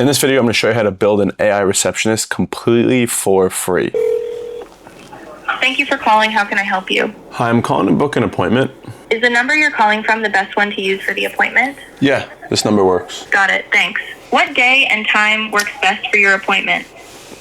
In this video, I'm going to show you how to build an AI receptionist completely for free. Thank you for calling. How can I help you? Hi, I'm calling to book an appointment. Is the number you're calling from the best one to use for the appointment? Yeah, this number works. Got it. Thanks. What day and time works best for your appointment?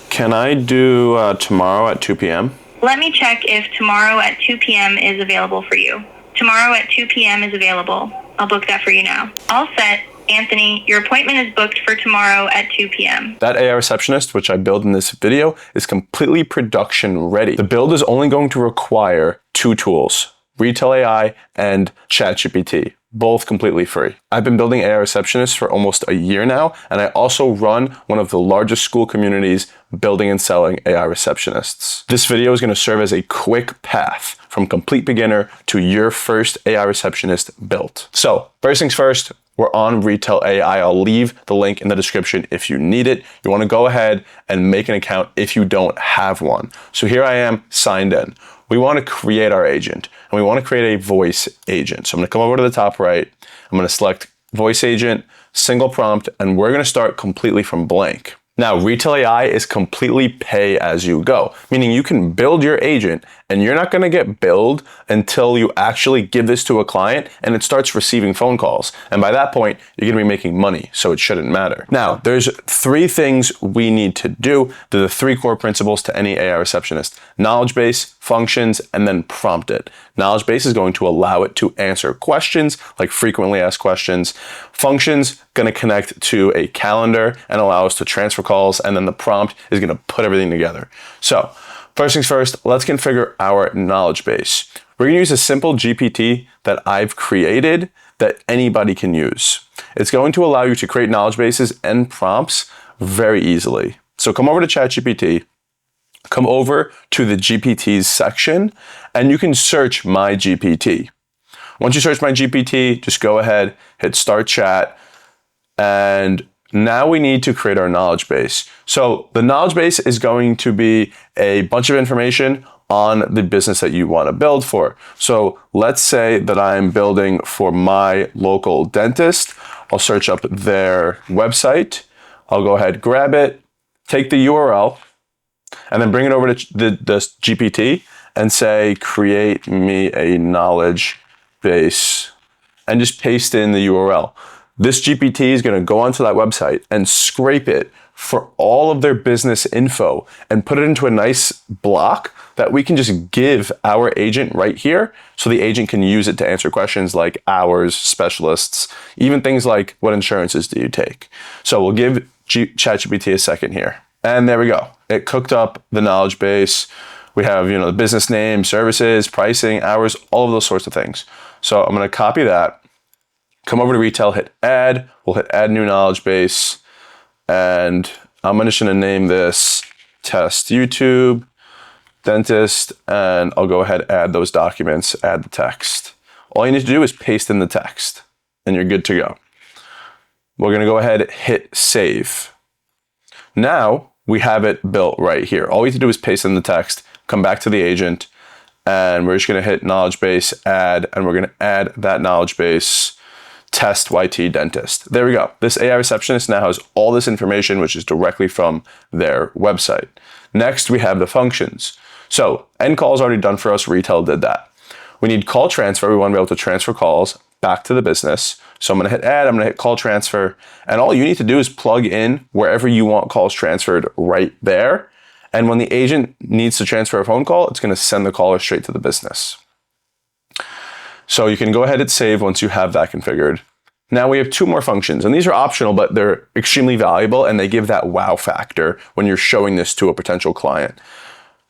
Can I do tomorrow at 2 p.m.? Let me check if tomorrow at 2 p.m. is available for you. Tomorrow at 2 p.m. is available. I'll book that for you now. All set. Anthony, your appointment is booked for tomorrow at 2 p.m. That AI receptionist, which I built in this video, is completely production ready. The build is only going to require two tools, Retell AI and ChatGPT, both completely free. I've been building AI receptionists for almost a year now, and I also run one of the largest school communities building and selling AI receptionists. This video is going to serve as a quick path from complete beginner to your first AI receptionist built. So first things first, we're on Retell AI. I'll leave the link in the description if you need it. You want to go ahead and make an account if you don't have one. So here I am signed in. We want to create our agent and we want to create a voice agent. So I'm going to come over to the top right. I'm going to select voice agent, single prompt, and we're going to start completely from blank. Now, Retell AI is completely pay as you go, meaning you can build your agent and you're not going to get billed until you actually give this to a client and it starts receiving phone calls. And by that point, you're going to be making money, so it shouldn't matter. Now, there's three things we need to do. They're the three core principles to any AI receptionist: knowledge base, functions, and then prompt it. Knowledge base is going to allow it to answer questions like frequently asked questions. Functions going to connect to a calendar and allow us to transfer calls, and then the prompt is going to put everything together. So first things first, let's configure our knowledge base. We're going to use a simple GPT that I've created that anybody can use. It's going to allow you to create knowledge bases and prompts very easily. So come over to ChatGPT, come over to the GPTs section, and you can search my GPT. Once you search my GPT, just go ahead, hit start chat, and now we need to create our knowledge base. So the knowledge base is going to be a bunch of information on the business that you want to build for. So let's say that I'm building for my local dentist. I'll search up their website. I'll go ahead, grab it, take the URL, and then bring it over to the GPT and say, create me a knowledge base, and just paste in the URL. This GPT is going to go onto that website and scrape it for all of their business info and put it into a nice block that we can just give our agent right here, so the agent can use it to answer questions like hours, specialists, even things like what insurances do you take. So we'll give ChatGPT a second here. And there we go. It cooked up the knowledge base. We have, the business name, services, pricing, hours, all of those sorts of things. So I'm going to copy that, come over to Retell, hit add. We'll hit add new knowledge base. And I'm just going to name this test YouTube, dentist, and I'll go ahead, add those documents, add the text. All you need to do is paste in the text and you're good to go. We're going to go ahead, hit save. Now we have it built right here. All we have to do is paste in the text, come back to the agent, and we're just going to hit knowledge base, add, and we're going to add that knowledge base, test YT dentist. There we go. This AI receptionist now has all this information, which is directly from their website. Next, we have the functions. So end call is already done for us. Retell did that. We need call transfer. We want to be able to transfer calls back to the business. So I'm going to hit add, I'm going to hit call transfer, and all you need to do is plug in wherever you want calls transferred right there. And when the agent needs to transfer a phone call, it's going to send the caller straight to the business. So you can go ahead and save once you have that configured. Now we have two more functions, and these are optional, but they're extremely valuable and they give that wow factor when you're showing this to a potential client.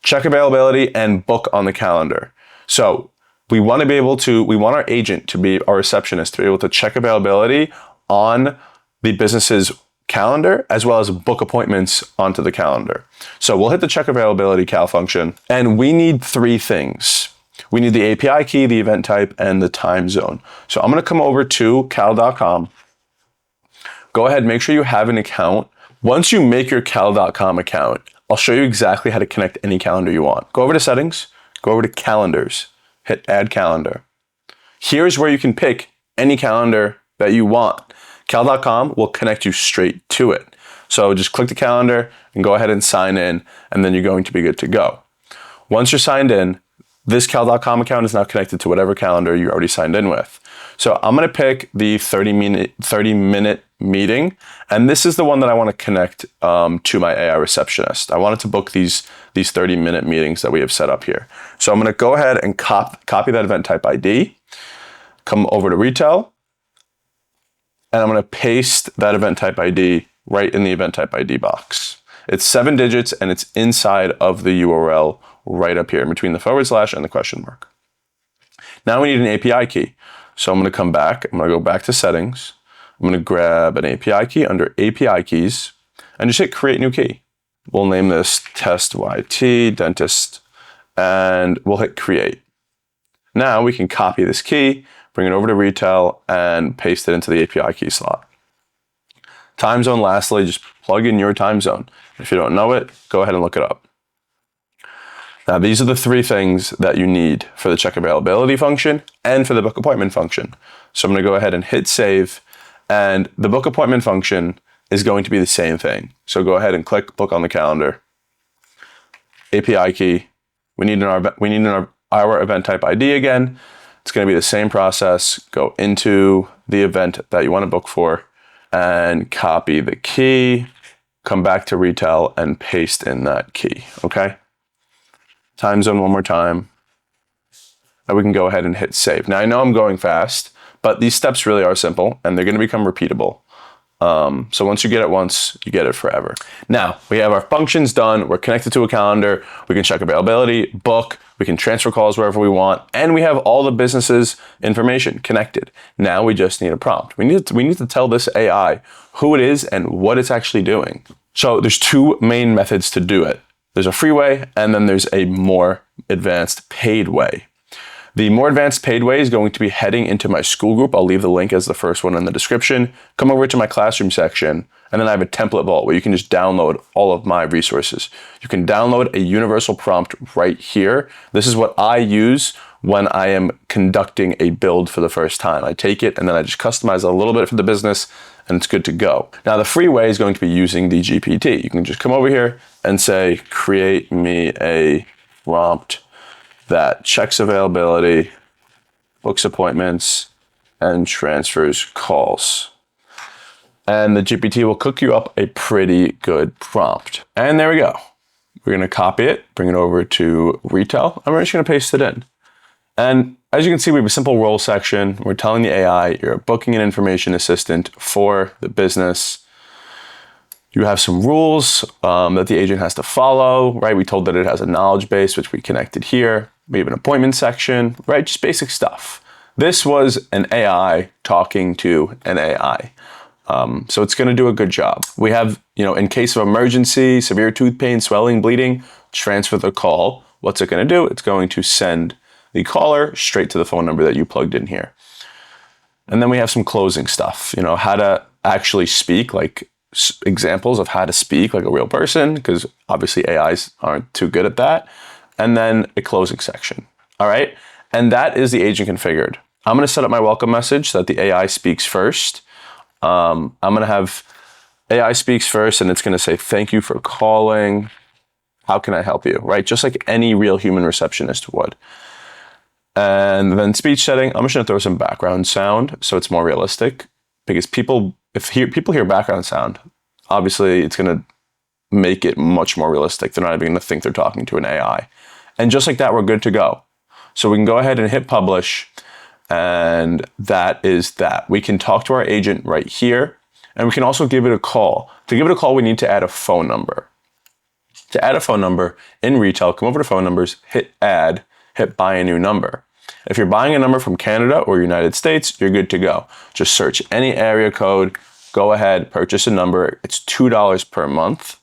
Check availability and book on the calendar. So we want our agent to be, our receptionist, to be able to check availability on the business's calendar, as well as book appointments onto the calendar. So we'll hit the check availability cal function, and we need three things. We need the API key, the event type, and the time zone. So I'm going to come over to cal.com. Go ahead, make sure you have an account. Once you make your cal.com account, I'll show you exactly how to connect any calendar you want. Go over to settings, go over to calendars, hit add calendar. Here's where you can pick any calendar that you want. Cal.com will connect you straight to it. So just click the calendar and go ahead and sign in, and then you're going to be good to go. Once you're signed in, this cal.com account is now connected to whatever calendar you already signed in with. So I'm going to pick the 30-minute meeting, and this is the one that I want to connect to my AI receptionist. I wanted to book these 30-minute meetings that we have set up here. So I'm going to go ahead and copy that event type ID, come over to Retell, and I'm going to paste that event type ID right in the event type ID box. It's 7 digits, and it's inside of the URL right up here in between the / and the question mark. Now we need an API key. So I'm going to come back. I'm going to go back to settings. I'm going to grab an API key under API keys and just hit create new key. We'll name this test YT dentist, and we'll hit create. Now we can copy this key, bring it over to Retell, and paste it into the API key slot. Time zone, lastly, just plug in your time zone. If you don't know it, go ahead and look it up. Now, these are the 3 things that you need for the check availability function and for the book appointment function. So I'm going to go ahead and hit save, and the book appointment function is going to be the same thing. So go ahead and click book on the calendar. API key. We need our event type ID again. It's going to be the same process. Go into the event that you want to book for and copy the key. Come back to Retell and paste in that key. Okay. Time zone one more time, and we can go ahead and hit save. Now I know I'm going fast, but these steps really are simple, and they're going to become repeatable. So once you get it once, you get it forever. Now we have our functions done. We're connected to a calendar. We can check availability, book. We can transfer calls wherever we want, and we have all the business's information connected. Now we just need a prompt. We need to tell this AI who it is and what it's actually doing. So there's 2 main methods to do it. There's a free way, and then there's a more advanced paid way. The more advanced paid way is going to be heading into my school group. I'll leave the link as the first one in the description. Come over to my classroom section, and then I have a template vault where you can just download all of my resources. You can download a universal prompt right here. This is what I use when I am conducting a build for the first time. I take it and then I just customize it a little bit for the business, and it's good to go. Now the free way is going to be using the GPT. You can just come over here and say, create me a prompt that checks availability, books appointments, and transfers calls. And the GPT will cook you up a pretty good prompt. And there we go. We're going to copy it, bring it over to Retell, and we're just going to paste it in. And as you can see, we have a simple role section. We're telling the AI you're a booking and information assistant for the business. You have some rules that the agent has to follow, right? We told that it has a knowledge base, which we connected here. We have an appointment section, right? Just basic stuff. This was an AI talking to an AI. So it's going to do a good job. We have, in case of emergency, severe tooth pain, swelling, bleeding, transfer the call. What's it going to do? It's going to send the caller straight to the phone number that you plugged in here. And then we have some closing stuff, how to actually speak, like examples of how to speak like a real person, because obviously AIs aren't too good at that. And then a closing section. All right. And that is the agent configured. I'm going to set up my welcome message so that the AI speaks first. I'm going to have AI speaks first, and it's going to say, thank you for calling. How can I help you? Right? Just like any real human receptionist would. And then speech setting, I'm just going to throw some background sound so it's more realistic, because if people hear background sound, obviously it's going to make it much more realistic. They're not even going to think they're talking to an AI. And just like that, we're good to go. So we can go ahead and hit publish, and that is that. We can talk to our agent right here, and we can also give it a call. To give it a call, we need to add a phone number. To add a phone number in Retell, come over to phone numbers, hit add, hit buy a new number. If you're buying a number from Canada or United States, you're good to go. Just search any area code, go ahead, purchase a number. It's $2 per month,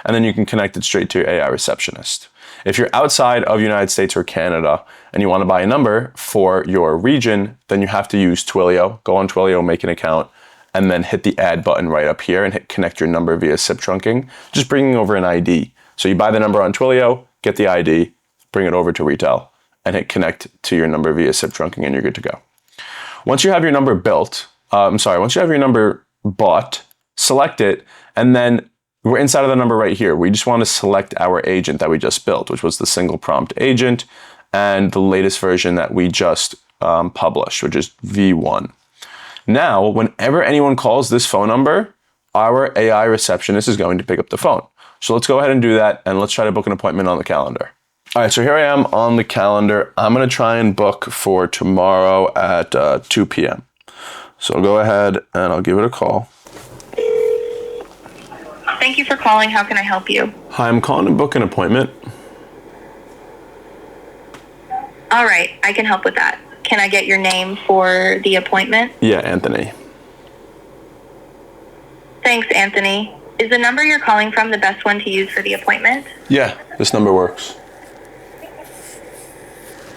and then you can connect it straight to your AI receptionist. If you're outside of United States or Canada and you want to buy a number for your region, then you have to use Twilio. Go on Twilio, make an account, and then hit the add button right up here and hit connect your number via SIP trunking, just bringing over an ID. So you buy the number on Twilio, get the ID, bring it over to Retell, and hit connect to your number via SIP trunking, and you're good to go. Once you have your number once you have your number bought, select it, and then we're inside of the number right here. We just want to select our agent that we just built, which was the single prompt agent, and the latest version that we just published, which is V1. Now, whenever anyone calls this phone number, our AI receptionist is going to pick up the phone. So let's go ahead and do that, and let's try to book an appointment on the calendar. All right, so here I am on the calendar. I'm going to try and book for tomorrow at 2 p.m. So I'll go ahead and I'll give it a call. Thank you for calling. How can I help you? Hi, I'm calling to book an appointment. All right, I can help with that. Can I get your name for the appointment? Yeah, Anthony. Thanks, Anthony. Is the number you're calling from the best one to use for the appointment? Yeah, this number works.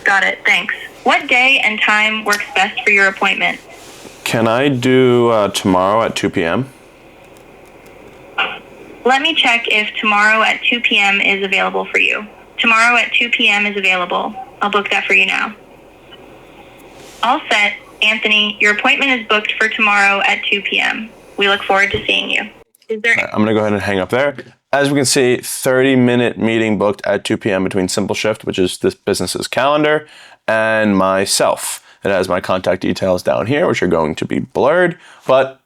Got it, thanks. What day and time works best for your appointment? Can I do tomorrow at 2 p.m.? Let me check if tomorrow at 2 p.m. is available for you. Tomorrow at 2 p.m. is available. I'll book that for you now. All set. Anthony, your appointment is booked for tomorrow at 2 p.m. We look forward to seeing you. Is there... I'm going to go ahead and hang up there. As we can see, 30-minute meeting booked at 2 p.m. between Simple Shift, which is this business's calendar, and myself. It has my contact details down here, which are going to be blurred, but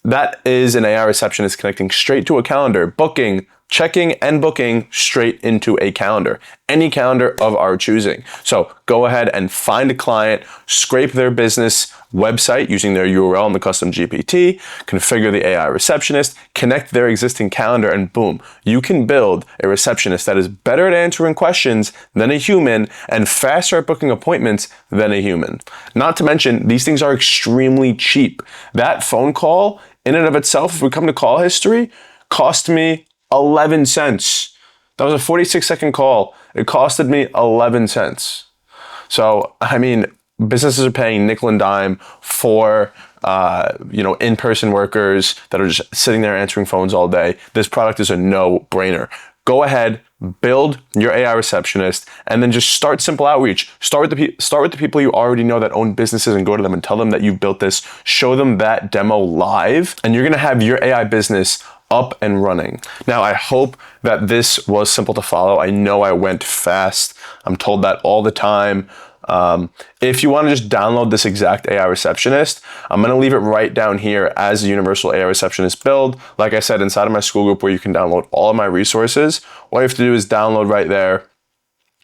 that is an AI receptionist connecting straight to a calendar, booking, checking, and booking straight into a calendar, any calendar of our choosing. So go ahead and find a client, scrape their business website using their URL in the custom GPT, configure the AI receptionist, connect their existing calendar, and boom, you can build a receptionist that is better at answering questions than a human and faster at booking appointments than a human. Not to mention, these things are extremely cheap. That phone call, in and of itself, if we come to call history, cost me 11 cents. That was a 46-second call. It costed me 11 cents. So, I mean, businesses are paying nickel and dime for, in-person workers that are just sitting there answering phones all day. This product is a no-brainer. Go ahead, build your AI receptionist, and then just start simple outreach. Start with the people you already know that own businesses and go to them and tell them that you've built this. Show them that demo live, and you're gonna have your AI business up and running. Now, I hope that this was simple to follow. I know I went fast. I'm told that all the time. If you want to just download this exact AI receptionist, I'm going to leave it right down here as a universal AI receptionist build. Like I said, inside of my school group where you can download all of my resources, all you have to do is download right there,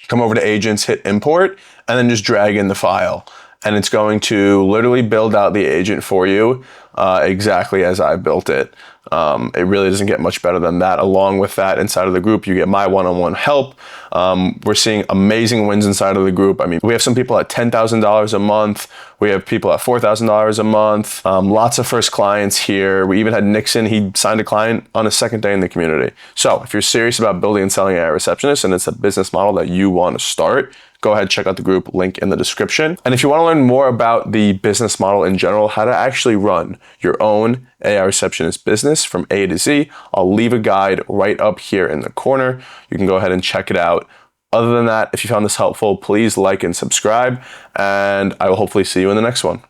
come over to agents, hit import, and then just drag in the file. And it's going to literally build out the agent for you exactly as I built it. It really doesn't get much better than that. Along with that, inside of the group, you get my one-on-one help. We're seeing amazing wins inside of the group. I mean, we have some people at $10,000 a month. We have people at $4,000 a month. Lots of first clients here. We even had Nixon. He signed a client on his second day in the community. So if you're serious about building and selling AI receptionists and it's a business model that you want to start, go ahead, check out the group, link in the description. And if you want to learn more about the business model in general, how to actually run your own AI receptionist business from A to Z, I'll leave a guide right up here in the corner. You can go ahead and check it out. Other than that, if you found this helpful, please like and subscribe, and I will hopefully see you in the next one.